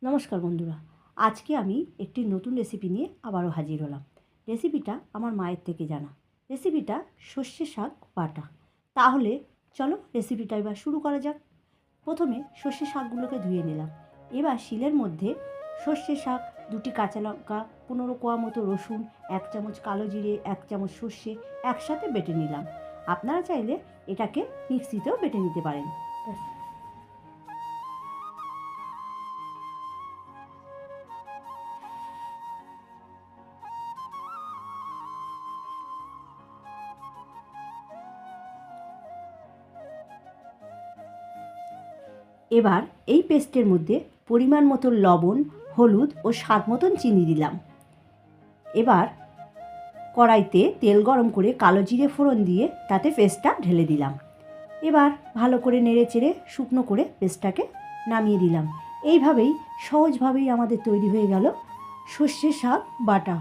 নমস্কার বন্ধুরা, আজকে আমি একটি নতুন রেসিপি নিয়ে আবারও হাজির হলাম। রেসিপিটা আমার মায়ের থেকে জানা। রেসিপিটা সর্ষে শাক বাটা। তাহলে চলো রেসিপিটা এবার শুরু করা যাক। প্রথমে সর্ষে শাকগুলোকে ধুয়ে নিলাম। এবার শিলের মধ্যে সর্ষে শাক, 2টি কাঁচা লঙ্কা, 15 কোয়া মতো রসুন, 1 চামচ কালো জিরে, 1 চামচ সর্ষে একসাথে বেটে নিলাম। আপনারা চাইলে এটাকে মিক্সিতেও বেটে নিতে পারেন। এবার এই পেস্টের মধ্যে পরিমাণ মতো লবণ, হলুদ ও স্বাদ মতন চিনি দিলাম। এবার কড়াইতে তেল গরম করে কালো জিরে ফোড়ন দিয়ে তাতে পেস্টটা ঢেলে দিলাম। এবার ভালো করে নেড়ে চেড়ে শুকনো করে পেস্টটাকে নামিয়ে দিলাম। এইভাবেই সহজভাবেই আমাদের তৈরি হয়ে গেল সর্ষে শাক বাটা।